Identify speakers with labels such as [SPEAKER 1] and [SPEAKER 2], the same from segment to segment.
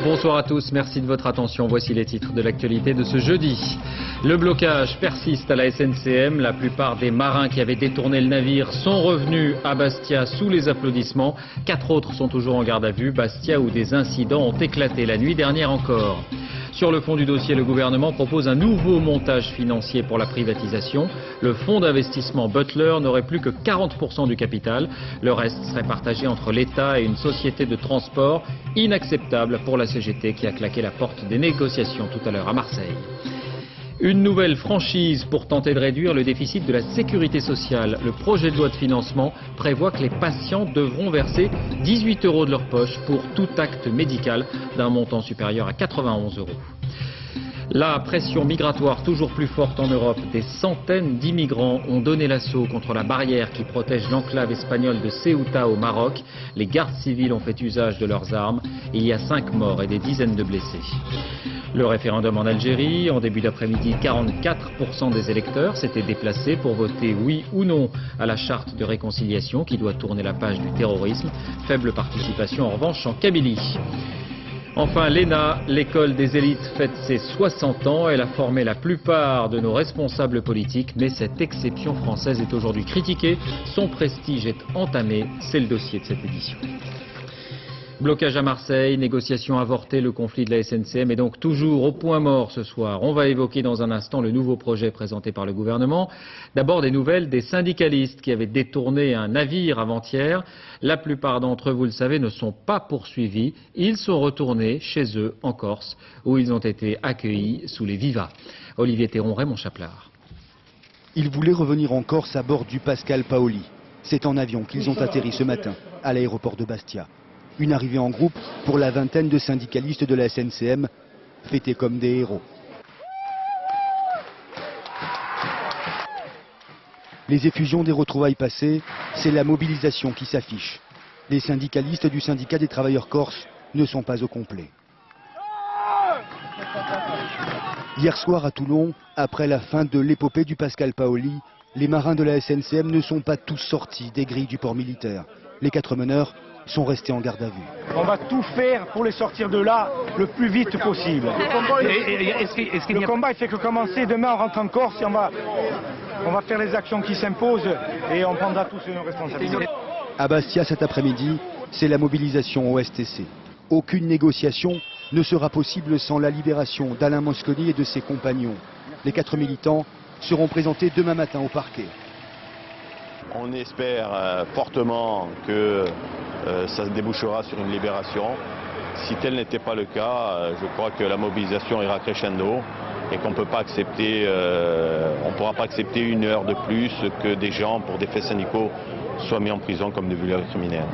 [SPEAKER 1] Bonsoir à tous, merci de votre attention. Voici les titres de l'actualité de ce jeudi. Le blocage persiste à la SNCM. La plupart des marins qui avaient détourné le navire sont revenus à Bastia sous les applaudissements. 4 autres sont toujours en garde à vue. Bastia où des incidents ont éclaté la nuit dernière encore. Sur le fond du dossier, le gouvernement propose un nouveau montage financier pour la privatisation. Le fonds d'investissement Butler n'aurait plus que 40% du capital. Le reste serait partagé entre l'État et une société de transport. Inacceptable pour la CGT qui a claqué la porte des négociations tout à l'heure à Marseille. Une nouvelle franchise pour tenter de réduire le déficit de la sécurité sociale. Le projet de loi de financement prévoit que les patients devront verser 18 € de leur poche pour tout acte médical d'un montant supérieur à 91 €. La pression migratoire toujours plus forte en Europe. Des centaines d'immigrants ont donné l'assaut contre la barrière qui protège l'enclave espagnole de Ceuta au Maroc. Les gardes civils ont fait usage de leurs armes. Il y a 5 morts et des dizaines de blessés. Le référendum en Algérie, en début d'après-midi, 44% des électeurs s'étaient déplacés pour voter oui ou non à la charte de réconciliation qui doit tourner la page du terrorisme. Faible participation en revanche en Kabylie. Enfin, l'ENA, l'école des élites, fête ses 60 ans. Elle a formé la plupart de nos responsables politiques, mais cette exception française est aujourd'hui critiquée. Son prestige est entamé, c'est le dossier de cette édition. Blocage à Marseille, négociations avortées, le conflit de la SNCM est donc toujours au point mort ce soir. On va évoquer dans un instant le nouveau projet présenté par le gouvernement. D'abord des nouvelles des syndicalistes qui avaient détourné un navire avant-hier. La plupart d'entre eux, vous le savez, ne sont pas poursuivis. Ils sont retournés chez eux en Corse où ils ont été accueillis sous les vivas. Olivier Théron, Raymond Chaplard.
[SPEAKER 2] Ils voulaient revenir en Corse à bord du Pascal Paoli. C'est en avion qu'ils ont atterri ce matin à l'aéroport de Bastia. Une arrivée en groupe pour la vingtaine de syndicalistes de la SNCM, fêtés comme des héros. Les effusions des retrouvailles passées, c'est la mobilisation qui s'affiche. Les syndicalistes du syndicat des travailleurs corses ne sont pas au complet. Hier soir à Toulon, après la fin de l'épopée du Pascal Paoli, les marins de la SNCM ne sont pas tous sortis des grilles du port militaire. Les 4 meneurs sont restés en garde à vue.
[SPEAKER 3] On va tout faire pour les sortir de là le plus vite possible. Le combat il fait que commencer. Demain on rentre en Corse et on va faire les actions qui s'imposent et on prendra tous nos responsabilités.
[SPEAKER 2] À Bastia cet après-midi, c'est la mobilisation au STC. Aucune négociation ne sera possible sans la libération d'Alain Mosconi et de ses compagnons. Les 4 militants seront présentés demain matin au parquet.
[SPEAKER 4] On espère fortement que ça débouchera sur une libération. Si tel n'était pas le cas, je crois que la mobilisation ira crescendo et qu'on ne peut pas accepter, on ne pourra pas accepter 1 heure de plus que des gens, pour des faits syndicaux, soient mis en prison comme des vulgaires criminels.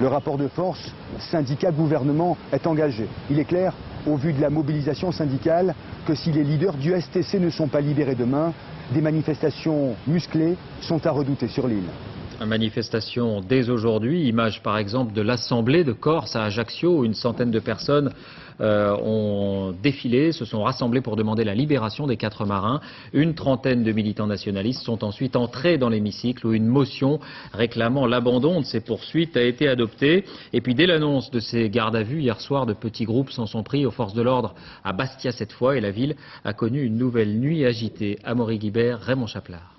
[SPEAKER 2] Le rapport de force syndicat-gouvernement est engagé. Il est clair, au vu de la mobilisation syndicale, que si les leaders du STC ne sont pas libérés demain, des manifestations musclées sont à redouter sur l'île.
[SPEAKER 1] Manifestation dès aujourd'hui, image par exemple de l'Assemblée de Corse à Ajaccio où une centaine de personnes ont défilé, se sont rassemblées pour demander la libération des 4 marins. Une trentaine de militants nationalistes sont ensuite entrés dans l'hémicycle où une motion réclamant l'abandon de ces poursuites a été adoptée. Et puis dès l'annonce de ces gardes à vue hier soir, de petits groupes s'en sont pris aux forces de l'ordre à Bastia cette fois et la ville a connu une nouvelle nuit agitée. Amaury Guibert, Raymond Chaplard.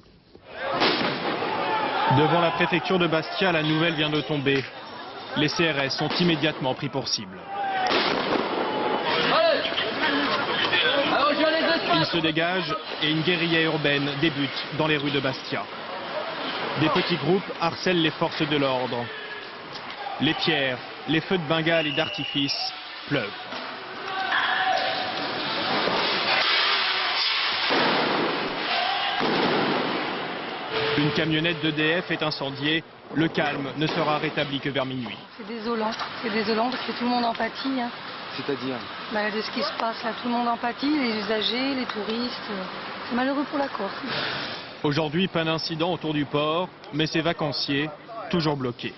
[SPEAKER 5] Devant la préfecture de Bastia, la nouvelle vient de tomber. Les CRS sont immédiatement pris pour cible. Ils se dégagent et une guérilla urbaine débute dans les rues de Bastia. Des petits groupes harcèlent les forces de l'ordre. Les pierres, les feux de Bengale et d'artifice pleuvent. Une camionnette d'EDF est incendiée. Le calme ne sera rétabli que vers minuit.
[SPEAKER 6] C'est désolant parce que tout le monde en pâtit. Hein.
[SPEAKER 2] C'est-à-dire
[SPEAKER 6] De ce qui se passe là, tout le monde en pâtit, les usagers, les touristes. C'est malheureux pour la Corse.
[SPEAKER 5] Aujourd'hui, pas d'incident autour du port, mais ces vacanciers, toujours bloqués.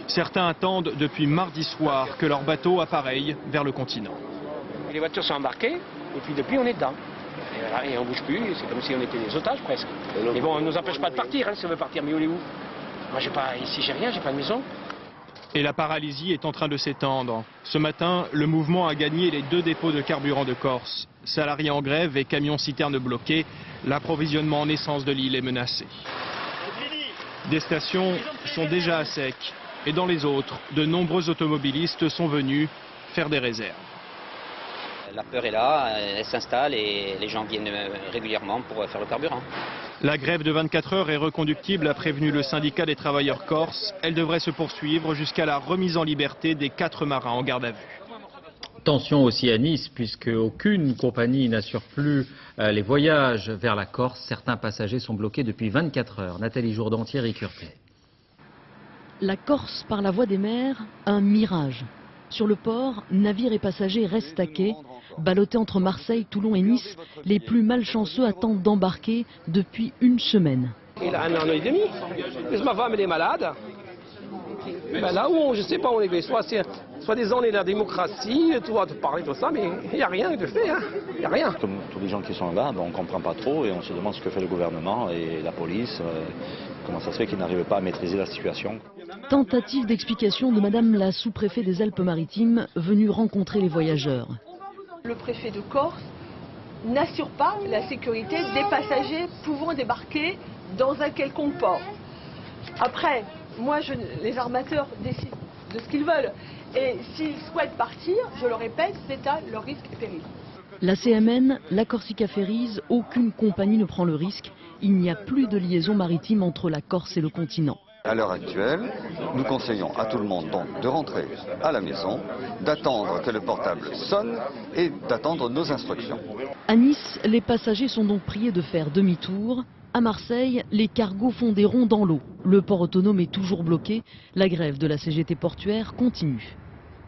[SPEAKER 5] Certains attendent depuis mardi soir que leur bateau appareille vers le continent.
[SPEAKER 7] Les voitures sont embarquées et puis depuis on est dedans. Et, voilà, et on ne bouge plus, c'est comme si on était des otages presque. Mais bon, on ne nous empêche pas de partir, hein, si on veut partir, mais où est où? Moi, ici, j'ai rien, j'ai pas de maison.
[SPEAKER 5] Et la paralysie est en train de s'étendre. Ce matin, le mouvement a gagné les 2 dépôts de carburant de Corse. Salariés en grève et camions-citernes bloqués, l'approvisionnement en essence de l'île est menacé. Des stations sont déjà à sec. Et dans les autres, de nombreux automobilistes sont venus faire des réserves.
[SPEAKER 8] La peur est là, elle s'installe et les gens viennent régulièrement pour faire le carburant.
[SPEAKER 5] La grève de 24 heures est reconductible, a prévenu le syndicat des travailleurs corses. Elle devrait se poursuivre jusqu'à la remise en liberté des 4 marins en garde à vue.
[SPEAKER 1] Tension aussi à Nice, puisque aucune compagnie n'assure plus les voyages vers la Corse. Certains passagers sont bloqués depuis 24 heures. Nathalie Jourdan, Thierry Curplet.
[SPEAKER 9] La Corse par la voie des mers, un mirage. Sur le port, navires et passagers restent à quai. Ballottés entre Marseille, Toulon et Nice, les plus malchanceux attendent d'embarquer depuis une semaine.
[SPEAKER 7] Il a 1 an et demi. Ma femme elle est malade. Ben là où je ne sais pas où on est. Soit disant on est la démocratie, tout va te parler de ça, mais il n'y a rien de fait. Il n'y a rien.
[SPEAKER 10] Comme tous les gens qui sont là, ben, on ne comprend pas trop et on se demande ce que fait le gouvernement et la police. Comment ça se fait qu'ils n'arrivent pas à maîtriser la situation.
[SPEAKER 9] Tentative d'explication de Madame la sous-préfet des Alpes-Maritimes, venue rencontrer les voyageurs.
[SPEAKER 11] Le préfet de Corse n'assure pas la sécurité des passagers pouvant débarquer dans un quelconque port. Après, les armateurs décident de ce qu'ils veulent. Et s'ils souhaitent partir, je le répète, c'est à leur risque et péril.
[SPEAKER 9] La CMN, la Corsica Ferries, aucune compagnie ne prend le risque. Il n'y a plus de liaison maritime entre la Corse et le continent.
[SPEAKER 12] À l'heure actuelle, nous conseillons à tout le monde donc de rentrer à la maison, d'attendre que le portable sonne et d'attendre nos instructions.
[SPEAKER 9] À Nice, les passagers sont donc priés de faire demi-tour. À Marseille, les cargos font des ronds dans l'eau. Le port autonome est toujours bloqué. La grève de la CGT portuaire continue.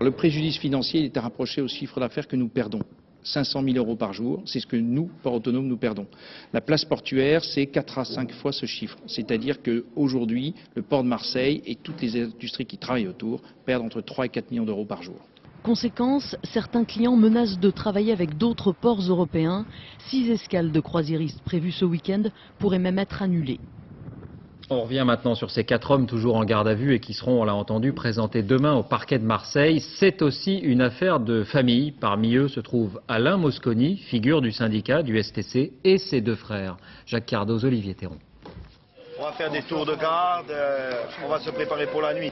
[SPEAKER 13] Le préjudice financier est à rapprocher au chiffre d'affaires que nous perdons. 500 000 € par jour, c'est ce que nous, port autonome, nous perdons. La place portuaire, c'est 4 à 5 fois ce chiffre. C'est-à-dire qu'aujourd'hui, le port de Marseille et toutes les industries qui travaillent autour perdent entre 3 et 4 millions d'euros par jour.
[SPEAKER 9] Conséquence, certains clients menacent de travailler avec d'autres ports européens. 6 escales de croisiéristes prévues ce week-end pourraient même être annulées.
[SPEAKER 1] On revient maintenant sur ces 4 hommes toujours en garde à vue et qui seront, on l'a entendu, présentés demain au parquet de Marseille. C'est aussi une affaire de famille. Parmi eux se trouve Alain Mosconi, figure du syndicat du STC, et ses 2 frères. Jacques Cardoz, Olivier Théron.
[SPEAKER 14] On va faire des tours de garde, on va se préparer pour la nuit.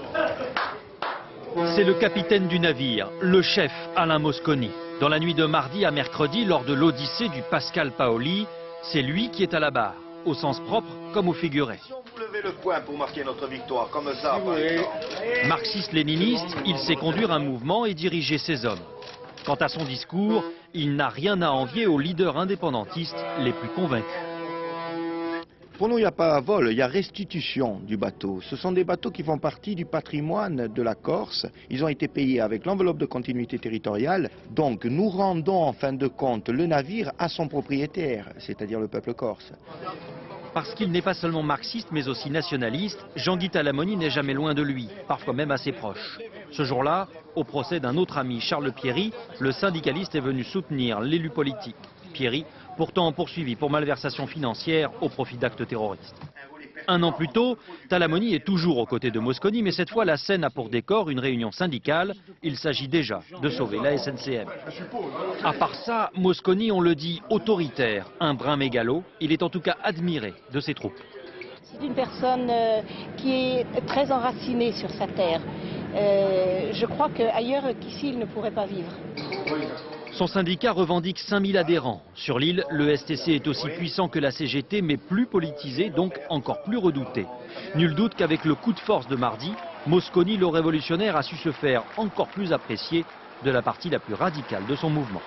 [SPEAKER 15] C'est le capitaine du navire, le chef Alain Mosconi. Dans la nuit de mardi à mercredi, lors de l'Odyssée du Pascal Paoli, c'est lui qui est à la barre, au sens propre comme au figuré.
[SPEAKER 14] Levez le poing pour marquer notre victoire, comme ça.
[SPEAKER 15] Marxiste-léniniste, il sait conduire un mouvement et diriger ses hommes. Quant à son discours, il n'a rien à envier aux leaders indépendantistes les plus convaincus.
[SPEAKER 16] Pour nous, il n'y a pas vol, il y a restitution du bateau. Ce sont des bateaux qui font partie du patrimoine de la Corse. Ils ont été payés avec l'enveloppe de continuité territoriale. Donc nous rendons en fin de compte le navire à son propriétaire, c'est-à-dire le peuple corse.
[SPEAKER 15] Parce qu'il n'est pas seulement marxiste mais aussi nationaliste, Jean-Guy Talamoni n'est jamais loin de lui, parfois même assez proche. Ce jour-là, au procès d'un autre ami, Charles Pierry, le syndicaliste est venu soutenir l'élu politique. Pierry, pourtant poursuivi pour malversation financière au profit d'actes terroristes. 1 an plus tôt, Talamoni est toujours aux côtés de Mosconi, mais cette fois la scène a pour décor une réunion syndicale. Il s'agit déjà de sauver la SNCM. À part ça, Mosconi, on le dit, autoritaire, un brin mégalo, il est en tout cas admiré de ses troupes.
[SPEAKER 17] C'est une personne qui est très enracinée sur sa terre. Je crois qu'ailleurs qu'ici, il ne pourrait pas vivre.
[SPEAKER 15] Son syndicat revendique 5000 adhérents. Sur l'île, le STC est aussi puissant que la CGT, mais plus politisé, donc encore plus redouté. Nul doute qu'avec le coup de force de mardi, Mosconi, le révolutionnaire, a su se faire encore plus apprécier de la partie la plus radicale de son mouvement.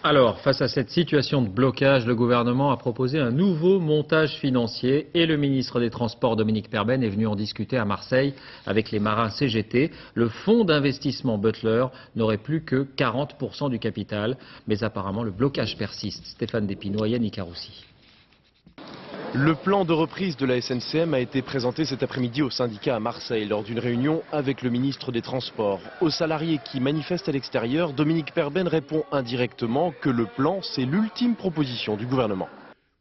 [SPEAKER 1] Alors, face à cette situation de blocage, le gouvernement a proposé un nouveau montage financier et le ministre des Transports, Dominique Perben, est venu en discuter à Marseille avec les marins CGT. Le fonds d'investissement Butler n'aurait plus que 40% du capital, mais apparemment le blocage persiste. Stéphane Despinois, Yannick Aroussi.
[SPEAKER 18] Le plan de reprise de la SNCM a été présenté cet après-midi au syndicat à Marseille lors d'une réunion avec le ministre des Transports. Aux salariés qui manifestent à l'extérieur, Dominique Perben répond indirectement que le plan, c'est l'ultime proposition du gouvernement.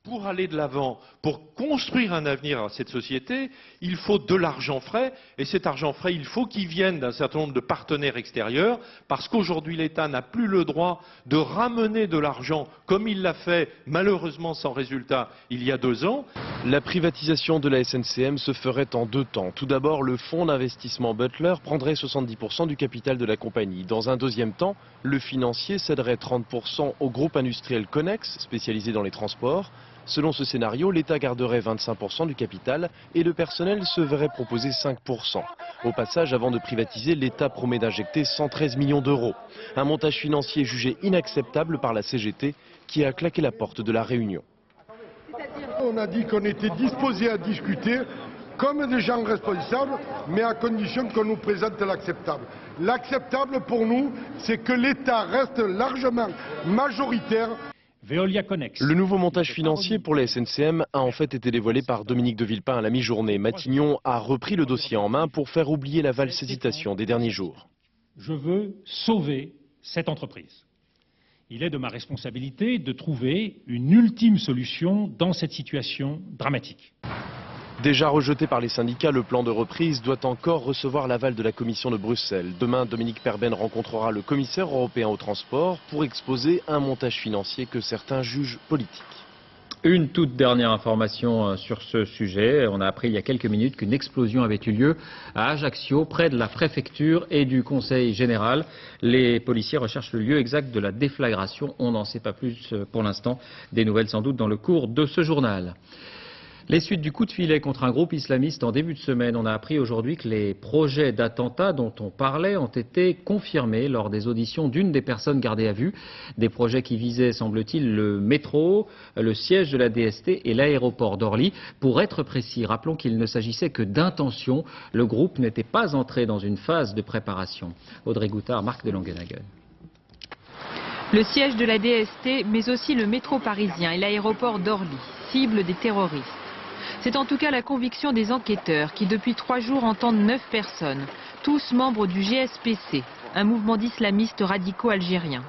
[SPEAKER 19] Pour aller de l'avant, pour construire un avenir à cette société, il faut de l'argent frais, et cet argent frais, il faut qu'il vienne d'un certain nombre de partenaires extérieurs, parce qu'aujourd'hui l'État n'a plus le droit de ramener de l'argent, comme il l'a fait, malheureusement sans résultat, il y a 2 ans.
[SPEAKER 18] La privatisation de la SNCM se ferait en 2 temps. Tout d'abord, le fonds d'investissement Butler prendrait 70% du capital de la compagnie. Dans un deuxième temps, le financier céderait 30% au groupe industriel Connex, spécialisé dans les transports. Selon ce scénario, l'État garderait 25% du capital et le personnel se verrait proposer 5%. Au passage, avant de privatiser, l'État promet d'injecter 113 millions d'euros. Un montage financier jugé inacceptable par la CGT qui a claqué la porte de la réunion.
[SPEAKER 20] On a dit qu'on était disposé à discuter comme des gens responsables, mais à condition qu'on nous présente l'acceptable. L'acceptable pour nous, c'est que l'État reste largement majoritaire.
[SPEAKER 18] Le nouveau montage financier pour la SNCM a en fait été dévoilé par Dominique de Villepin à la mi-journée. Matignon a repris le dossier en main pour faire oublier la valse hésitation des derniers jours.
[SPEAKER 21] Je veux sauver cette entreprise. Il est de ma responsabilité de trouver une ultime solution dans cette situation dramatique.
[SPEAKER 18] Déjà rejeté par les syndicats, le plan de reprise doit encore recevoir l'aval de la Commission de Bruxelles. Demain, Dominique Perben rencontrera le commissaire européen au transport pour exposer un montage financier que certains jugent politique.
[SPEAKER 1] Une toute dernière information sur ce sujet. On a appris il y a quelques minutes qu'une explosion avait eu lieu à Ajaccio, près de la préfecture et du conseil général. Les policiers recherchent le lieu exact de la déflagration. On n'en sait pas plus pour l'instant. Des nouvelles sans doute dans le cours de ce journal. Les suites du coup de filet contre un groupe islamiste en début de semaine. On a appris aujourd'hui que les projets d'attentat dont on parlait ont été confirmés lors des auditions d'une des personnes gardées à vue. Des projets qui visaient, semble-t-il, le métro, le siège de la DST et l'aéroport d'Orly. Pour être précis, rappelons qu'il ne s'agissait que d'intention. Le groupe n'était pas entré dans une phase de préparation. Audrey Goutard, Marc de Langenhagen.
[SPEAKER 22] Le siège de la DST, mais aussi le métro parisien et l'aéroport d'Orly, cible des terroristes. C'est en tout cas la conviction des enquêteurs qui depuis 3 jours entendent 9 personnes, tous membres du GSPC, un mouvement d'islamistes radicaux algériens.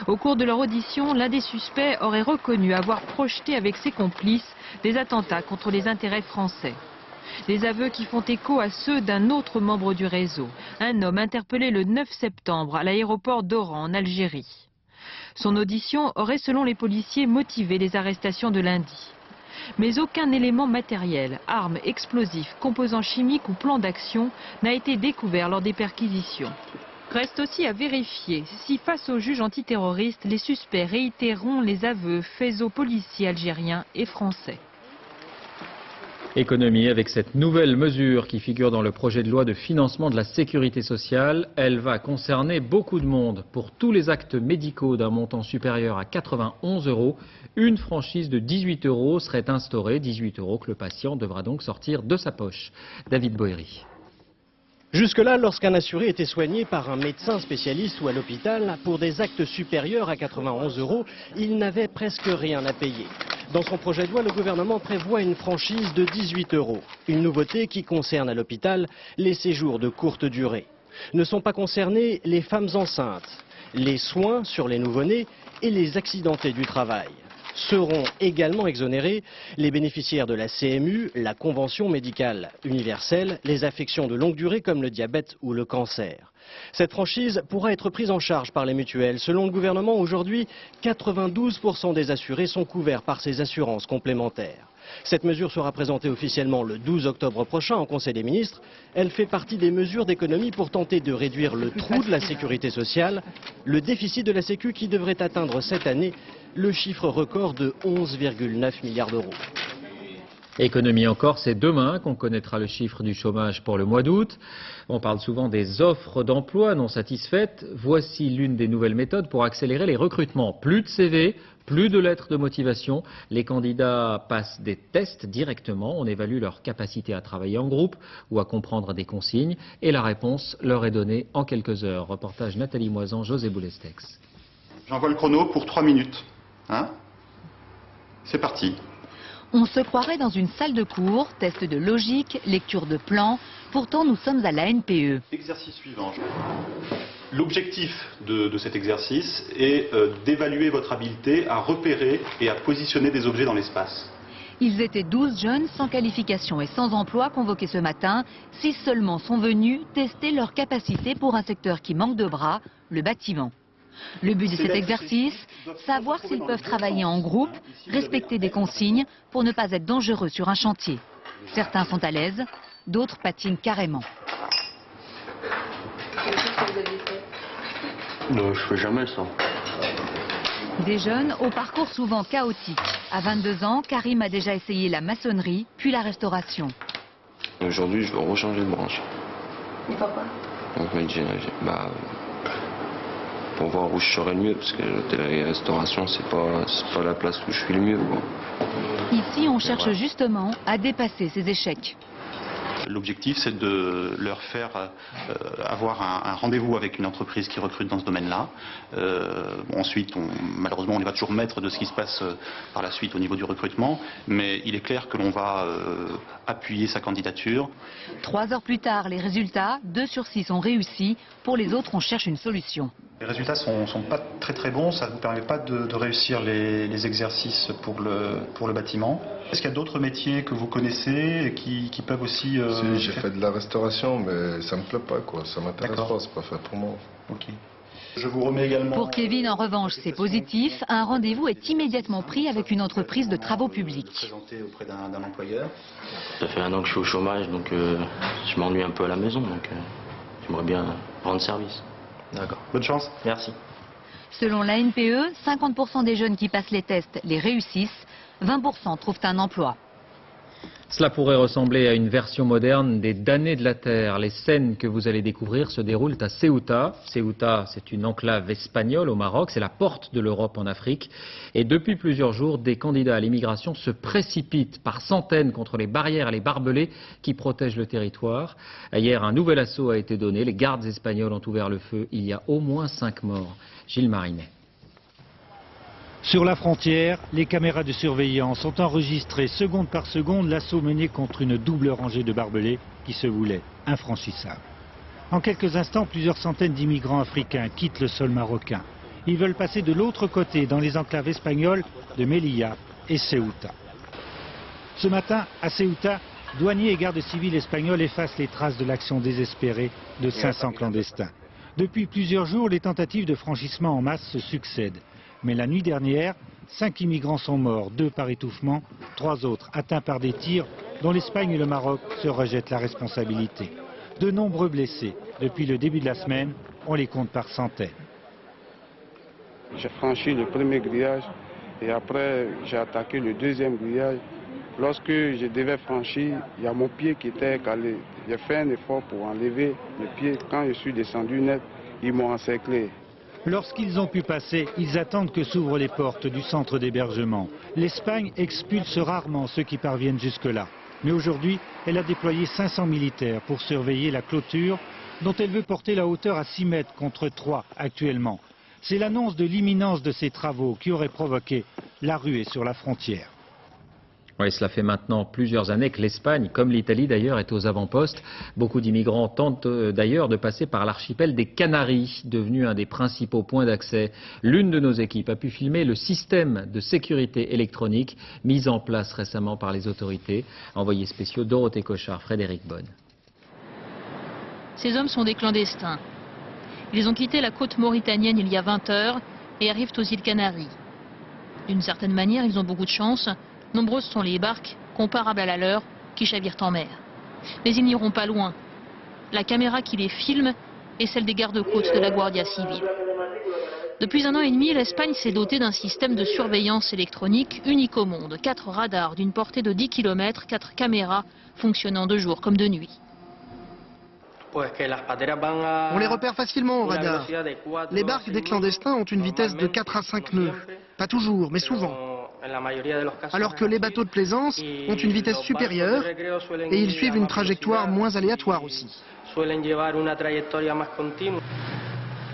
[SPEAKER 22] Au cours de leur audition, l'un des suspects aurait reconnu avoir projeté avec ses complices des attentats contre les intérêts français. Des aveux qui font écho à ceux d'un autre membre du réseau, un homme interpellé le 9 septembre à l'aéroport d'Oran en Algérie. Son audition aurait, selon les policiers, motivé les arrestations de lundi. Mais aucun élément matériel, armes, explosifs, composants chimiques ou plan d'action n'a été découvert lors des perquisitions. Reste aussi à vérifier si, face aux juges antiterroristes, les suspects réitéreront les aveux faits aux policiers algériens et français.
[SPEAKER 1] Économie avec cette nouvelle mesure qui figure dans le projet de loi de financement de la sécurité sociale. Elle va concerner beaucoup de monde. Pour tous les actes médicaux d'un montant supérieur à 91 €, une franchise de 18 € serait instaurée. 18 € que le patient devra donc sortir de sa poche. David Boéry.
[SPEAKER 23] Jusque-là, lorsqu'un assuré était soigné par un médecin spécialiste ou à l'hôpital, pour des actes supérieurs à 91 €, il n'avait presque rien à payer. Dans son projet de loi, le gouvernement prévoit une franchise de 18 €. Une nouveauté qui concerne à l'hôpital les séjours de courte durée. Ne sont pas concernés les femmes enceintes, les soins sur les nouveau-nés et les accidentés du travail. Seront également exonérés les bénéficiaires de la CMU, la Convention médicale universelle, les affections de longue durée comme le diabète ou le cancer. Cette franchise pourra être prise en charge par les mutuelles. Selon le gouvernement, aujourd'hui, 92% des assurés sont couverts par ces assurances complémentaires. Cette mesure sera présentée officiellement le 12 octobre prochain en Conseil des ministres. Elle fait partie des mesures d'économie pour tenter de réduire le trou de la sécurité sociale, le déficit de la Sécu qui devrait atteindre cette année le chiffre record de 11,9 milliards d'euros.
[SPEAKER 1] Économie encore, c'est demain qu'on connaîtra le chiffre du chômage pour le mois d'août. On parle souvent des offres d'emploi non satisfaites. Voici l'une des nouvelles méthodes pour accélérer les recrutements. Plus de CV, plus de lettres de motivation. Les candidats passent des tests directement. On évalue leur capacité à travailler en groupe ou à comprendre des consignes. Et la réponse leur est donnée en quelques heures. Reportage Nathalie Moisan, José Boulestex.
[SPEAKER 24] J'envoie le chrono pour 3 minutes. C'est parti.
[SPEAKER 25] On se croirait dans une salle de cours, test de logique, lecture de plans. Pourtant, nous sommes à la NPE.
[SPEAKER 24] Exercice suivant. L'objectif de cet exercice est d'évaluer votre habileté à repérer et à positionner des objets dans l'espace.
[SPEAKER 25] Ils étaient 12 jeunes sans qualification et sans emploi convoqués ce matin. 6 seulement sont venus tester leur capacité pour un secteur qui manque de bras, le bâtiment. Le but de cet exercice, savoir s'ils peuvent travailler en groupe, respecter des consignes pour ne pas être dangereux sur un chantier. Certains sont à l'aise, d'autres patinent carrément.
[SPEAKER 2] Non, je fais jamais ça.
[SPEAKER 25] Des jeunes au parcours souvent chaotique. À 22 ans, Karim a déjà essayé la maçonnerie, puis la restauration.
[SPEAKER 2] Aujourd'hui, je veux rechanger de branche.
[SPEAKER 25] Mais pourquoi?
[SPEAKER 2] Donc, je me dis, pour voir où je serai le mieux, parce que l'hôtellerie et la restauration, c'est pas la place où je suis le mieux. Quoi.
[SPEAKER 25] Ici, on cherche justement à dépasser ces échecs.
[SPEAKER 24] L'objectif, c'est de leur faire avoir un rendez-vous avec une entreprise qui recrute dans ce domaine-là. Ensuite, malheureusement, on n'est pas toujours maître de ce qui se passe par la suite au niveau du recrutement, mais il est clair que l'on va appuyer sa candidature.
[SPEAKER 25] 3 heures plus tard, les résultats, 2 sur 6 ont réussi. Pour les autres, on cherche une solution.
[SPEAKER 24] Les résultats sont pas très bons, ça ne vous permet pas de réussir les exercices pour le bâtiment. Est-ce qu'il y a d'autres métiers que vous connaissez et qui peuvent aussi...
[SPEAKER 3] Si, j'ai fait de la restauration, mais ça me plaît pas, quoi. Ça m'intéresse pas, c'est pas fait pour moi.
[SPEAKER 24] Ok. Je vous remets également...
[SPEAKER 25] Pour Kevin, en revanche, c'est positif. Un rendez-vous est immédiatement pris avec une entreprise de travaux publics.
[SPEAKER 24] Présenté auprès d'un employeur.
[SPEAKER 2] Ça fait 1 an que je suis au chômage, donc je m'ennuie un peu à la maison, donc j'aimerais bien rendre service.
[SPEAKER 24] D'accord. Bonne chance.
[SPEAKER 2] Merci.
[SPEAKER 25] Selon la NPE, 50% des jeunes qui passent les tests les réussissent, 20% trouvent un emploi.
[SPEAKER 1] Cela pourrait ressembler à une version moderne des damnés de la Terre. Les scènes que vous allez découvrir se déroulent à Ceuta. Ceuta, c'est une enclave espagnole au Maroc, c'est la porte de l'Europe en Afrique. Et depuis plusieurs jours, des candidats à l'immigration se précipitent par centaines contre les barrières et les barbelés qui protègent le territoire. Hier, un nouvel assaut a été donné. Les gardes espagnols ont ouvert le feu. Il y a au moins 5 morts. Gilles Marinet.
[SPEAKER 4] Sur la frontière, les caméras de surveillance ont enregistré seconde par seconde l'assaut mené contre une double rangée de barbelés qui se voulait infranchissable. En quelques instants, plusieurs centaines d'immigrants africains quittent le sol marocain. Ils veulent passer de l'autre côté, dans les enclaves espagnoles de Melilla et Ceuta. Ce matin, à Ceuta, douaniers et gardes civils espagnols effacent les traces de l'action désespérée de 500 clandestins. Depuis plusieurs jours, les tentatives de franchissement en masse se succèdent. Mais la nuit dernière, 5 immigrants sont morts, 2 par étouffement, 3 autres atteints par des tirs dont l'Espagne et le Maroc se rejettent la responsabilité. De nombreux blessés. Depuis le début de la semaine, on les compte par centaines.
[SPEAKER 6] J'ai franchi le premier grillage et après j'ai attaqué le deuxième grillage. Lorsque je devais franchir, il y a mon pied qui était calé. J'ai fait un effort pour enlever le pied. Quand je suis descendu net, ils m'ont encerclé.
[SPEAKER 4] Lorsqu'ils ont pu passer, ils attendent que s'ouvrent les portes du centre d'hébergement. L'Espagne expulse rarement ceux qui parviennent jusque-là. Mais aujourd'hui, elle a déployé 500 militaires pour surveiller la clôture dont elle veut porter la hauteur à 6 mètres contre 3 actuellement. C'est l'annonce de l'imminence de ces travaux qui aurait provoqué la ruée sur la frontière.
[SPEAKER 1] Oui, cela fait maintenant plusieurs années que l'Espagne, comme l'Italie d'ailleurs, est aux avant-postes. Beaucoup d'immigrants tentent d'ailleurs de passer par l'archipel des Canaries, devenu un des principaux points d'accès. L'une de nos équipes a pu filmer le système de sécurité électronique mis en place récemment par les autorités. Envoyés spéciaux Dorothée Cochard, Frédéric Bonne.
[SPEAKER 8] Ces hommes sont des clandestins. Ils ont quitté la côte mauritanienne il y a 20 heures et arrivent aux îles Canaries. D'une certaine manière, ils ont beaucoup de chance. Nombreuses sont les barques, comparables à la leur, qui chavirent en mer. Mais ils n'iront pas loin. La caméra qui les filme est celle des gardes-côtes de la Guardia Civil. Depuis 1 an et demi, l'Espagne s'est dotée d'un système de surveillance électronique unique au monde. 4 radars d'une portée de 10 km, 4 caméras fonctionnant de jour comme de nuit.
[SPEAKER 26] On les repère facilement au radar. Les barques des clandestins ont une vitesse de 4 à 5 nœuds. Pas toujours, mais souvent. Alors que les bateaux de plaisance ont une vitesse supérieure et ils suivent une trajectoire moins aléatoire aussi.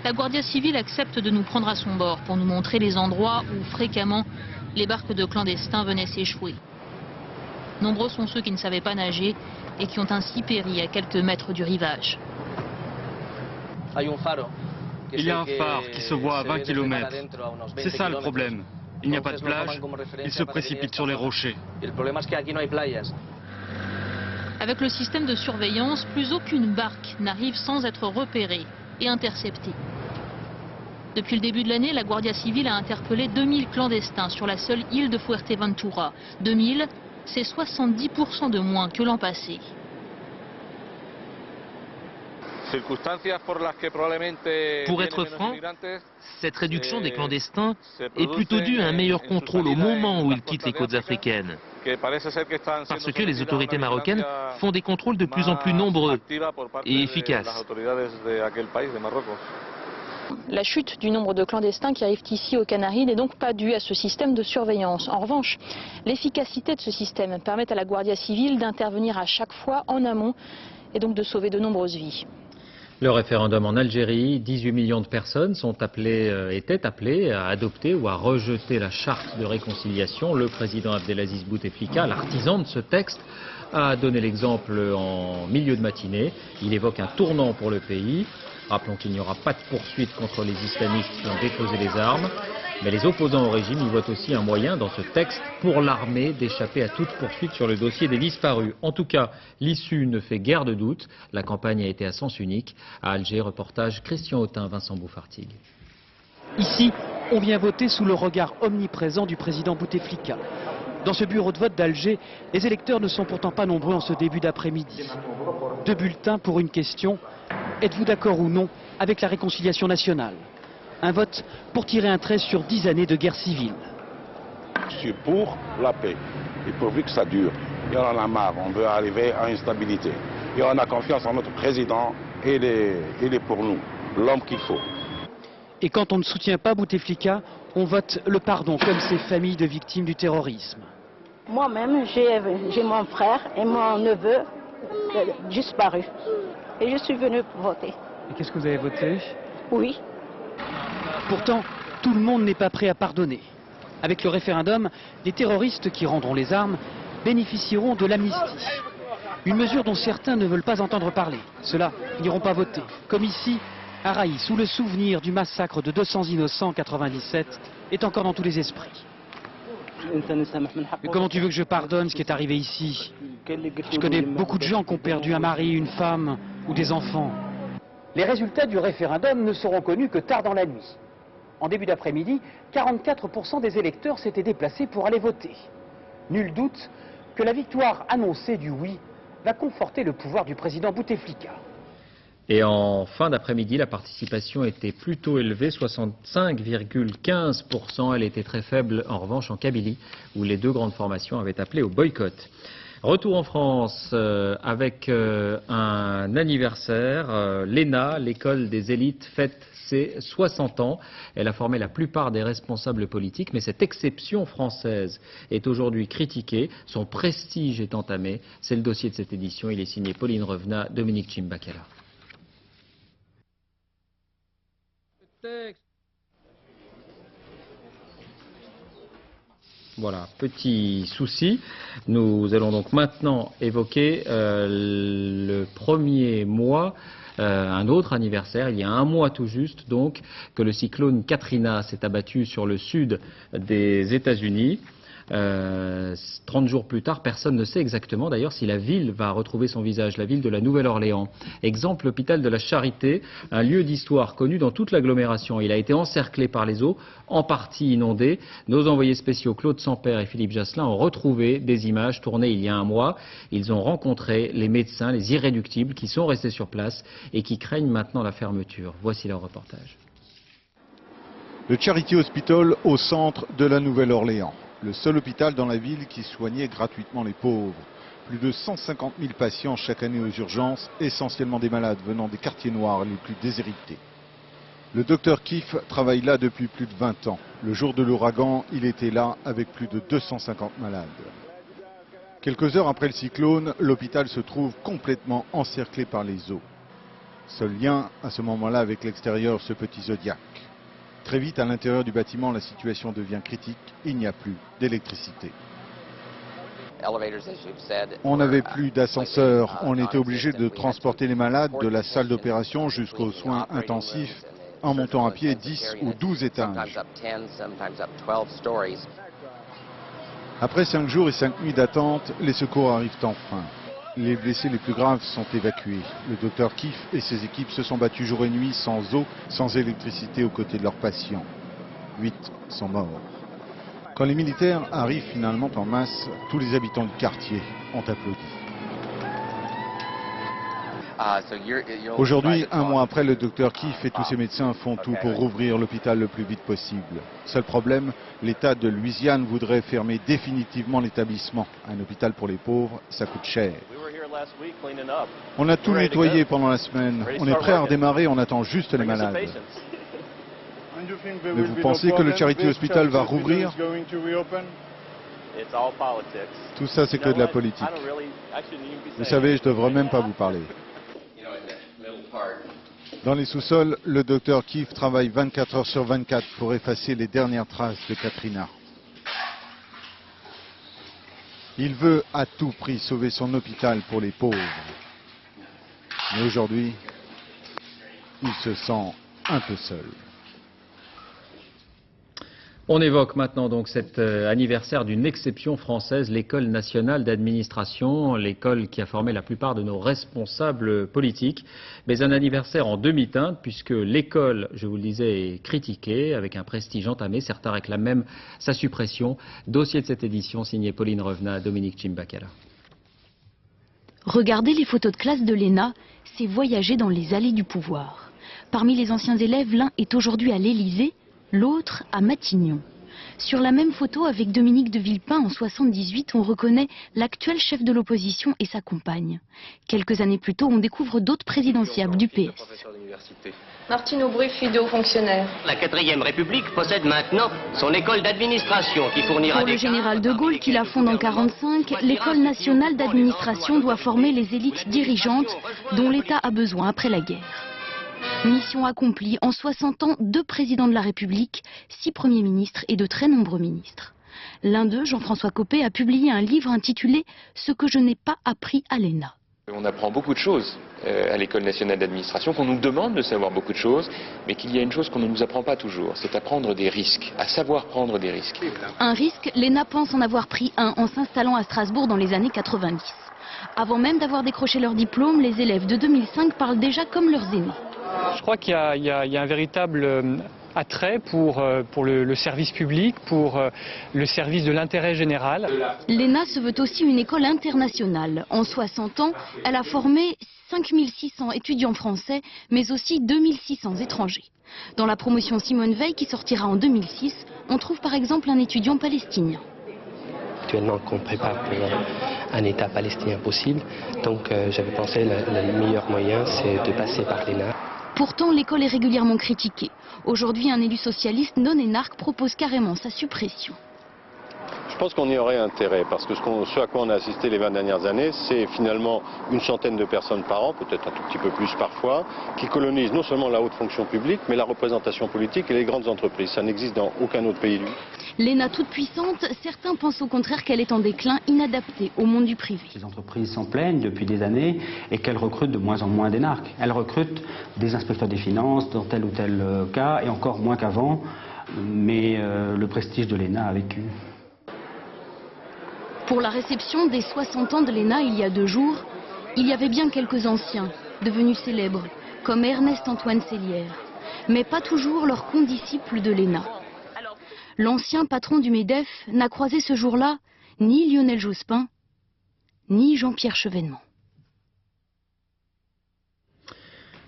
[SPEAKER 8] La Guardia Civil accepte de nous prendre à son bord pour nous montrer les endroits où fréquemment les barques de clandestins venaient s'échouer. Nombreux sont ceux qui ne savaient pas nager et qui ont ainsi péri à quelques mètres du rivage.
[SPEAKER 5] Il y a un phare qui se voit à 20 km. C'est ça le problème. Il n'y a pas de plage, il se précipite sur les rochers.
[SPEAKER 8] Avec le système de surveillance, plus aucune barque n'arrive sans être repérée et interceptée. Depuis le début de l'année, la Guardia Civile a interpellé 2000 clandestins sur la seule île de Fuerteventura. 2000, c'est 70% de moins que l'an passé.
[SPEAKER 7] Pour être franc, cette réduction des clandestins est plutôt due à un meilleur contrôle au moment où ils quittent les côtes africaines. Parce que les autorités marocaines font des contrôles de plus en plus nombreux et efficaces.
[SPEAKER 8] La chute du nombre de clandestins qui arrivent ici aux Canaries n'est donc pas due à ce système de surveillance. En revanche, l'efficacité de ce système permet à la Guardia Civile d'intervenir à chaque fois en amont et donc de sauver de nombreuses vies.
[SPEAKER 1] Le référendum en Algérie, 18 millions de personnes étaient appelées à adopter ou à rejeter la charte de réconciliation. Le président Abdelaziz Bouteflika, l'artisan de ce texte, a donné l'exemple en milieu de matinée. Il évoque un tournant pour le pays. Rappelons qu'il n'y aura pas de poursuite contre les islamistes qui ont déposé les armes. Mais les opposants au régime y voient aussi un moyen dans ce texte pour l'armée d'échapper à toute poursuite sur le dossier des disparus. En tout cas, l'issue ne fait guère de doute. La campagne a été à sens unique. À Alger, reportage Christian Autin, Vincent Bouffartigue.
[SPEAKER 10] Ici, on vient voter sous le regard omniprésent du président Bouteflika. Dans ce bureau de vote d'Alger, les électeurs ne sont pourtant pas nombreux en ce début d'après-midi. 2 bulletins pour une question. Êtes-vous d'accord ou non avec la réconciliation nationale? Un vote pour tirer un trait sur 10 années de guerre civile.
[SPEAKER 11] Je suis pour la paix, et pourvu que ça dure. Et on en a marre, on veut arriver à une stabilité. Et on a confiance en notre président, et il est pour nous, l'homme qu'il faut.
[SPEAKER 10] Et quand on ne soutient pas Bouteflika, on vote le pardon, comme ces familles de victimes du terrorisme.
[SPEAKER 17] Moi-même, j'ai mon frère et mon neveu disparus. Et je suis venue pour voter.
[SPEAKER 10] Et qu'est-ce que vous avez voté?
[SPEAKER 17] Oui.
[SPEAKER 10] Pourtant, tout le monde n'est pas prêt à pardonner. Avec le référendum, les terroristes qui rendront les armes bénéficieront de l'amnistie. Une mesure dont certains ne veulent pas entendre parler. Ceux-là n'iront pas voter. Comme ici, à Raïs, où le souvenir du massacre de 200 innocents en 97 est encore dans tous les esprits. Mais comment tu veux que je pardonne ce qui est arrivé ici? Je connais beaucoup de gens qui ont perdu un mari, une femme ou des enfants. Les résultats du référendum ne seront connus que tard dans la nuit. En début d'après-midi, 44% des électeurs s'étaient déplacés pour aller voter. Nul doute que la victoire annoncée du oui va conforter le pouvoir du président Bouteflika.
[SPEAKER 1] Et en fin d'après-midi, la participation était plutôt élevée, 65,15%. Elle était très faible en revanche en Kabylie, où les 2 grandes formations avaient appelé au boycott. Retour en France avec un anniversaire. L'ENA, l'école des élites, fête ses 60 ans. Elle a formé la plupart des responsables politiques, mais cette exception française est aujourd'hui critiquée. Son prestige est entamé. C'est le dossier de cette édition. Il est signé Pauline Revenat, Dominique Chimbakala. Voilà, petit souci. Nous allons donc maintenant évoquer le premier mois, un autre anniversaire, il y a un mois tout juste, donc, que le cyclone Katrina s'est abattu sur le sud des États-Unis. 30 jours plus tard, personne ne sait exactement d'ailleurs si la ville va retrouver son visage, la ville de la Nouvelle-Orléans. Exemple, l'hôpital de la Charité, un lieu d'histoire connu dans toute l'agglomération. Il a été encerclé par les eaux, en partie inondé. Nos envoyés spéciaux Claude Sampère et Philippe Jasselin ont retrouvé des images tournées il y a un mois. Ils ont rencontré les médecins, les irréductibles, qui sont restés sur place et qui craignent maintenant la fermeture. Voici leur reportage.
[SPEAKER 12] Le Charity Hospital au centre de la Nouvelle-Orléans. Le seul hôpital dans la ville qui soignait gratuitement les pauvres. Plus de 150 000 patients chaque année aux urgences, essentiellement des malades venant des quartiers noirs les plus déshérités. Le docteur Kiff travaille là depuis plus de 20 ans. Le jour de l'ouragan, il était là avec plus de 250 malades. Quelques heures après le cyclone, l'hôpital se trouve complètement encerclé par les eaux. Seul lien à ce moment-là avec l'extérieur, ce petit Zodiac. Très vite, à l'intérieur du bâtiment, la situation devient critique. Il n'y a plus d'électricité. On n'avait plus d'ascenseur. On était obligé de transporter les malades de la salle d'opération jusqu'aux soins intensifs en montant à pied 10 ou 12 étages. Après 5 jours et 5 nuits d'attente, les secours arrivent enfin. Les blessés les plus graves sont évacués. Le docteur Kiff et ses équipes se sont battus jour et nuit sans eau, sans électricité aux côtés de leurs patients. 8 sont morts. Quand les militaires arrivent finalement en masse, tous les habitants du quartier ont applaudi. Aujourd'hui, un mois après, le docteur Kiff et tous ses médecins font tout pour rouvrir l'hôpital le plus vite possible. Seul problème, l'État de Louisiane voudrait fermer définitivement l'établissement. Un hôpital pour les pauvres, ça coûte cher. On a tout nettoyé pendant la semaine. On est prêt à redémarrer, on attend juste les malades. Mais vous pensez que le Charity Hospital va rouvrir? Tout ça, c'est que de la politique. Vous savez, je ne devrais même pas vous parler. Dans les sous-sols, le docteur Kiff travaille 24 heures sur 24 pour effacer les dernières traces de Katrina. Il veut à tout prix sauver son hôpital pour les pauvres. Mais aujourd'hui, il se sent un peu seul.
[SPEAKER 1] On évoque maintenant donc cet anniversaire d'une exception française, l'École nationale d'administration, l'école qui a formé la plupart de nos responsables politiques. Mais un anniversaire en demi-teinte, puisque l'école, je vous le disais, est critiquée, avec un prestige entamé. Certains réclament même sa suppression. Dossier de cette édition signé Pauline Revenat, Dominique Chimbakala.
[SPEAKER 9] Regarder les photos de classe de l'ENA, c'est voyager dans les allées du pouvoir. Parmi les anciens élèves, l'un est aujourd'hui à l'Élysée, l'autre à Matignon. Sur la même photo avec Dominique de Villepin en 78, on reconnaît l'actuel chef de l'opposition et sa compagne. Quelques années plus tôt, on découvre d'autres présidentiables du PS.
[SPEAKER 13] Martine Aubry, fille de haut fonctionnaire.
[SPEAKER 14] La 4e République possède maintenant son école d'administration qui fournira
[SPEAKER 9] Pour le général de Gaulle, qui la fonde en 1945, l'école nationale d'administration doit former les élites dirigeantes dont l'État a besoin après la guerre. Mission accomplie, en 60 ans, 2 présidents de la République, 6 premiers ministres et de très nombreux ministres. L'un d'eux, Jean-François Copé, a publié un livre intitulé « Ce que je n'ai pas appris à l'ENA ».
[SPEAKER 15] On apprend beaucoup de choses à l'École nationale d'administration, qu'on nous demande de savoir beaucoup de choses, mais qu'il y a une chose qu'on ne nous apprend pas toujours, c'est à prendre des risques, à savoir prendre des risques.
[SPEAKER 9] Un risque, l'ENA pense en avoir pris un en s'installant à Strasbourg dans les années 90. Avant même d'avoir décroché leur diplôme, les élèves de 2005 parlent déjà comme leurs aînés.
[SPEAKER 16] Je crois qu'il y a un véritable attrait pour le service public, pour le service de l'intérêt général.
[SPEAKER 9] L'ENA se veut aussi une école internationale. En 60 ans, elle a formé 5600 étudiants français, mais aussi 2600 étrangers. Dans la promotion Simone Veil, qui sortira en 2006, on trouve par exemple un étudiant palestinien.
[SPEAKER 19] Actuellement, qu'on prépare pour un État palestinien possible, donc j'avais pensé le meilleur moyen, c'est de passer par l'ENA.
[SPEAKER 9] Pourtant, l'école est régulièrement critiquée. Aujourd'hui, un élu socialiste non énarque propose carrément sa suppression.
[SPEAKER 27] Je pense qu'on y aurait intérêt, parce que ce à quoi on a assisté les 20 dernières années, c'est finalement une centaine de personnes par an, peut-être un tout petit peu plus parfois, qui colonisent non seulement la haute fonction publique, mais la représentation politique et les grandes entreprises. Ça n'existe dans aucun autre pays.
[SPEAKER 9] L'ENA toute puissante, certains pensent au contraire qu'elle est en déclin, inadaptée au monde du privé.
[SPEAKER 28] Les entreprises s'en plaignent depuis des années et qu'elles recrutent de moins en moins d'énarques. Elles recrutent des inspecteurs des finances dans tel ou tel cas, et encore moins qu'avant, mais le prestige de l'ENA a vécu.
[SPEAKER 9] Pour la réception des 60 ans de l'ENA il y a 2 jours, il y avait bien quelques anciens, devenus célèbres, comme Ernest-Antoine Célière, mais pas toujours leurs condisciples de l'ENA. L'ancien patron du MEDEF n'a croisé ce jour-là ni Lionel Jospin, ni Jean-Pierre Chevènement.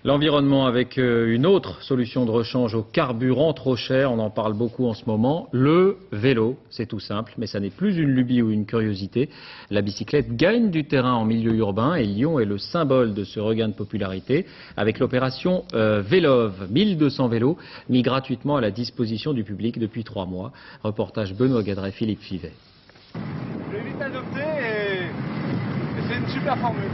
[SPEAKER 1] L'environnement avec une autre solution de rechange au carburant trop cher, on en parle beaucoup en ce moment, le vélo. C'est tout simple, mais ça n'est plus une lubie ou une curiosité. La bicyclette gagne du terrain en milieu urbain et Lyon est le symbole de ce regain de popularité avec l'opération Vélove. 1200 vélos mis gratuitement à la disposition du public depuis 3 mois. Reportage Benoît Gadret, Philippe Fivet.
[SPEAKER 29] Je l'ai vite adopté et c'est une super formule.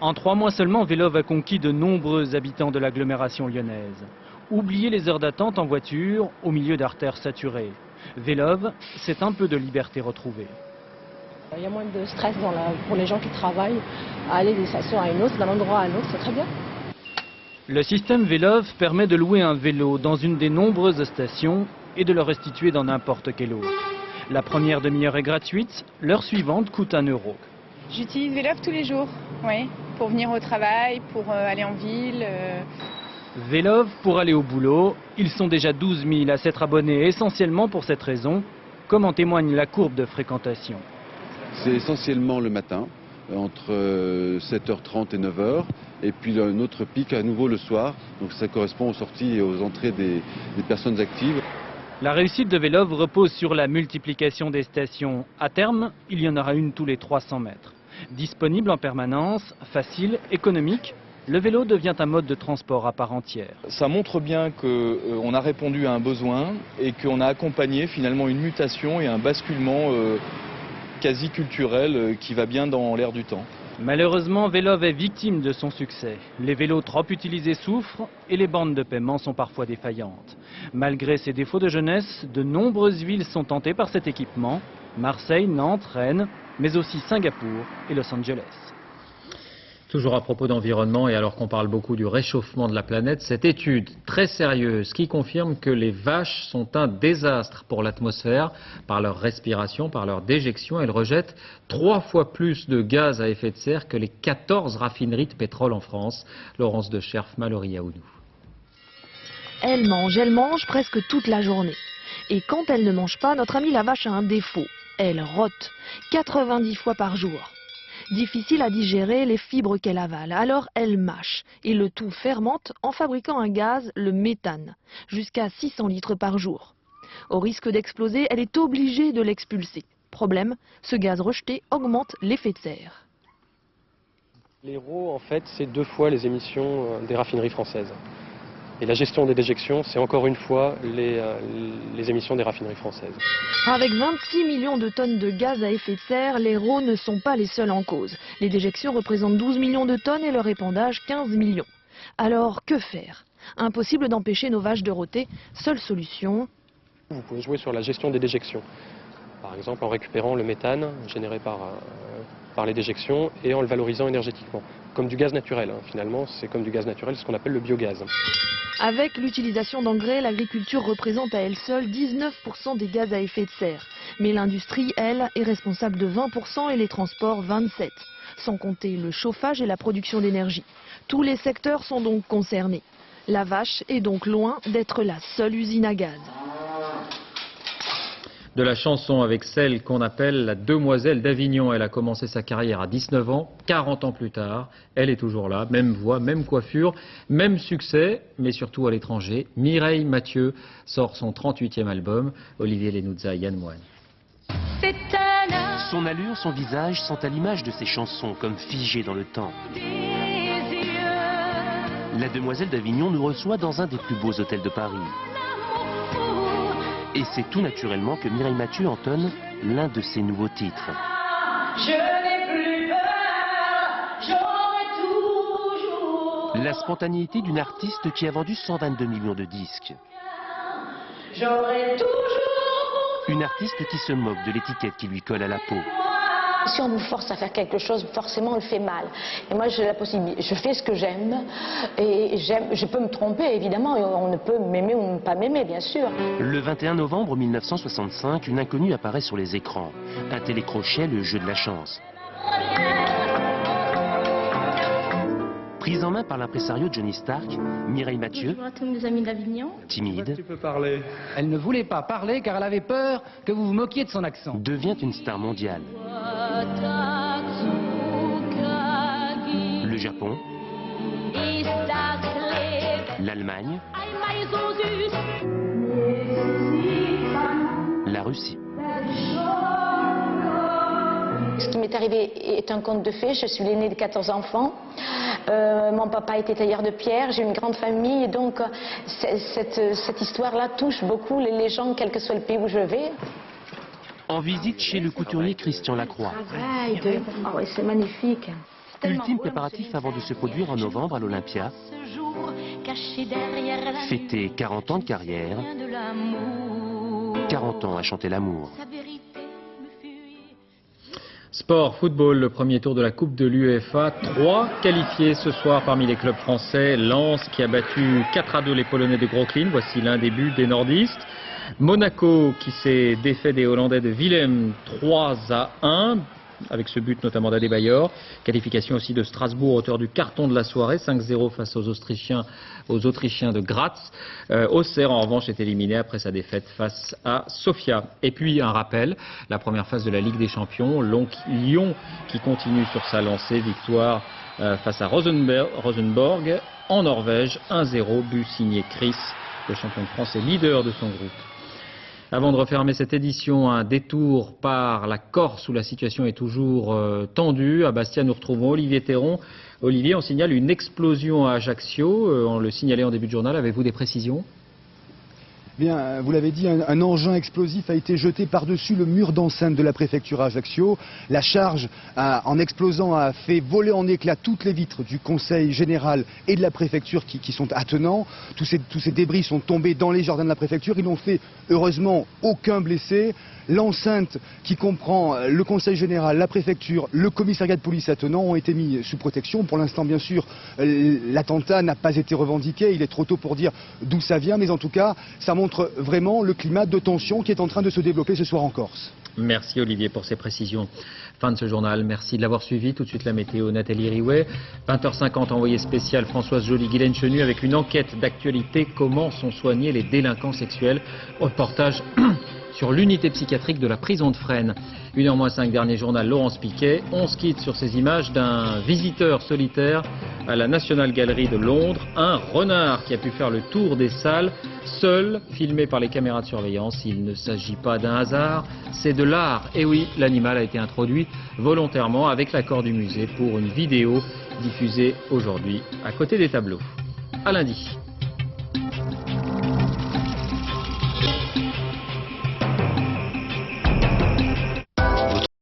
[SPEAKER 30] En 3 mois seulement, Vélove a conquis de nombreux habitants de l'agglomération lyonnaise. Oubliez les heures d'attente en voiture au milieu d'artères saturées. Vélove, c'est un peu de liberté retrouvée.
[SPEAKER 17] Il y a moins de stress pour les gens qui travaillent à aller d'une station à une autre, d'un endroit à un autre, c'est très bien.
[SPEAKER 30] Le système Velov permet de louer un vélo dans une des nombreuses stations et de le restituer dans n'importe quelle autre. La première demi-heure est gratuite, l'heure suivante coûte 1 €.
[SPEAKER 2] J'utilise Velov tous les jours, oui, pour venir au travail, pour aller en ville.
[SPEAKER 30] Velov pour aller au boulot, ils sont déjà 12 000 à s'être abonnés essentiellement pour cette raison, comme en témoigne la courbe de fréquentation.
[SPEAKER 3] C'est essentiellement le matin, entre 7h30 et 9h, et puis un autre pic à nouveau le soir, donc ça correspond aux sorties et aux entrées des personnes actives.
[SPEAKER 30] La réussite de Velov repose sur la multiplication des stations. À terme, il y en aura une tous les 300 mètres. Disponible en permanence, facile, économique, le vélo devient un mode de transport à part entière.
[SPEAKER 6] Ça montre bien qu'on a répondu à un besoin et qu'on a accompagné finalement une mutation et un basculement quasi culturel qui va bien dans l'air du temps.
[SPEAKER 30] Malheureusement, Velov est victime de son succès. Les vélos trop utilisés souffrent et les bandes de paiement sont parfois défaillantes. Malgré ses défauts de jeunesse, de nombreuses villes sont tentées par cet équipement. Marseille, Nantes, Rennes, mais aussi Singapour et Los Angeles.
[SPEAKER 1] Toujours à propos d'environnement et alors qu'on parle beaucoup du réchauffement de la planète, cette étude très sérieuse qui confirme que les vaches sont un désastre pour l'atmosphère par leur respiration, par leur déjection. Elles rejettent 3 fois plus de gaz à effet de serre que les 14 raffineries de pétrole en France. Laurence de Cherf, Mallory Yaoudou.
[SPEAKER 18] Elle mange presque toute la journée. Et quand elle ne mange pas, notre amie la vache a un défaut. Elle rote 90 fois par jour. Difficile à digérer les fibres qu'elle avale, alors elle mâche et le tout fermente en fabriquant un gaz, le méthane, jusqu'à 600 litres par jour. Au risque d'exploser, elle est obligée de l'expulser. Problème, ce gaz rejeté augmente l'effet de serre.
[SPEAKER 20] L'Hérault, en fait, c'est 2 fois les émissions des raffineries françaises. Et la gestion des déjections, c'est encore une fois les émissions des raffineries françaises.
[SPEAKER 18] Avec 26 millions de tonnes de gaz à effet de serre, les Hérault ne sont pas les seuls en cause. Les déjections représentent 12 millions de tonnes et leur épandage 15 millions. Alors, que faire? Impossible d'empêcher nos vaches de rôter. Seule solution...
[SPEAKER 20] Vous pouvez jouer sur la gestion des déjections. Par exemple, en récupérant le méthane généré par les déjections et en le valorisant énergétiquement. Comme du gaz naturel, hein. Finalement, c'est comme du gaz naturel, c'est ce qu'on appelle le biogaz.
[SPEAKER 18] Avec l'utilisation d'engrais, l'agriculture représente à elle seule 19% des gaz à effet de serre. Mais l'industrie, elle, est responsable de 20% et les transports 27%. Sans compter le chauffage et la production d'énergie. Tous les secteurs sont donc concernés. La vache est donc loin d'être la seule usine à gaz.
[SPEAKER 1] De la chanson avec celle qu'on appelle la demoiselle d'Avignon. Elle a commencé sa carrière à 19 ans, 40 ans plus tard. Elle est toujours là, même voix, même coiffure, même succès, mais surtout à l'étranger. Mireille Mathieu sort son 38e album. Olivier Lenuzza, Yann Moine.
[SPEAKER 7] Son allure, son visage sont à l'image de ses chansons, comme figées dans le temps. La demoiselle d'Avignon nous reçoit dans un des plus beaux hôtels de Paris. Et c'est tout naturellement que Mireille Mathieu entonne l'un de ses nouveaux titres.
[SPEAKER 21] Je n'ai plus peur, j'aurai toujours.
[SPEAKER 7] La spontanéité d'une artiste qui a vendu 122 millions de disques.
[SPEAKER 21] J'aurai toujours.
[SPEAKER 7] Une artiste qui se moque de l'étiquette qui lui colle à la peau.
[SPEAKER 17] Si on nous force à faire quelque chose, forcément on le fait mal. Et moi j'ai la possibilité, je fais ce que j'aime, et je peux me tromper évidemment, et on ne peut m'aimer ou ne pas m'aimer bien sûr.
[SPEAKER 7] Le 21 novembre 1965, une inconnue apparaît sur les écrans. Un télécrochet, le jeu de la chance. Prise en main par l'impresario Johnny Stark, Mireille Mathieu,
[SPEAKER 17] Bonjour à tous mes amis d'Avignon.
[SPEAKER 7] timide,
[SPEAKER 20] Tu peux parler.
[SPEAKER 10] Elle ne voulait pas parler car elle avait peur que vous vous moquiez de son accent.
[SPEAKER 7] devient une star mondiale. Le Japon, l'Allemagne, la Russie.
[SPEAKER 17] Ce qui m'est arrivé est un conte de fées. Je suis l'aînée de 14 enfants. Mon papa était tailleur de pierre. J'ai une grande famille. Et donc, cette histoire-là touche beaucoup les gens, quel que soit le pays où je vais.
[SPEAKER 7] En visite chez le couturier Christian Lacroix.
[SPEAKER 17] Ah oui, c'est magnifique.
[SPEAKER 7] Ultime préparatif avant de se produire en novembre à l'Olympia. Fêter 40 ans de carrière, 40 ans à chanter l'amour.
[SPEAKER 1] Sport, football, le premier tour de la Coupe de l'UEFA. 3 qualifiés ce soir parmi les clubs français. Lens qui a battu 4-2 les Polonais de Groclin. Voici l'un des buts des nordistes. Monaco qui s'est défait des Hollandais de Willem 3-1. Avec ce but notamment d'Adebayor. Qualification aussi de Strasbourg, auteur du carton de la soirée, 5-0 face aux Autrichiens de Graz. Auxerre en revanche est éliminé après sa défaite face à Sofia. Et puis un rappel, la première phase de la Ligue des Champions, Lyon qui continue sur sa lancée, victoire face à Rosenborg en Norvège, 1-0, but signé Chris, le champion de France et leader de son groupe. Avant de refermer cette édition, un détour par la Corse où la situation est toujours tendue. À Bastia, nous retrouvons Olivier Théron. Olivier, on signale une explosion à Ajaccio. On le signalait en début de journal. Avez-vous des précisions ?
[SPEAKER 4] Bien, vous l'avez dit, un engin explosif a été jeté par-dessus le mur d'enceinte de la préfecture à Ajaccio. La charge, en explosant, a fait voler en éclats toutes les vitres du conseil général et de la préfecture qui sont attenants. Tous ces débris sont tombés dans les jardins de la préfecture. Ils n'ont fait, heureusement, aucun blessé. L'enceinte qui comprend le conseil général, la préfecture, le commissariat de police attenant ont été mis sous protection. Pour l'instant, bien sûr, l'attentat n'a pas été revendiqué. Il est trop tôt pour dire d'où ça vient, mais en tout cas, ça montre vraiment le climat de tension qui est en train de se développer ce soir en Corse.
[SPEAKER 1] Merci Olivier pour ces précisions. Fin de ce journal, merci de l'avoir suivi. Tout de suite la météo, Nathalie Riouet. 20h50, envoyé spécial Françoise Joly-Guylaine Chenu avec une enquête d'actualité. Comment sont soignés les délinquants sexuels? Reportage sur l'unité psychiatrique de la prison de Fresnes. 1h-5, dernier journal, Laurence Piquet. On se quitte sur ces images d'un visiteur solitaire à la National Gallery de Londres. Un renard qui a pu faire le tour des salles, seul, filmé par les caméras de surveillance. Il ne s'agit pas d'un hasard, c'est de l'art. Et oui, l'animal a été introduit volontairement avec l'accord du musée pour une vidéo diffusée aujourd'hui à côté des tableaux. À lundi.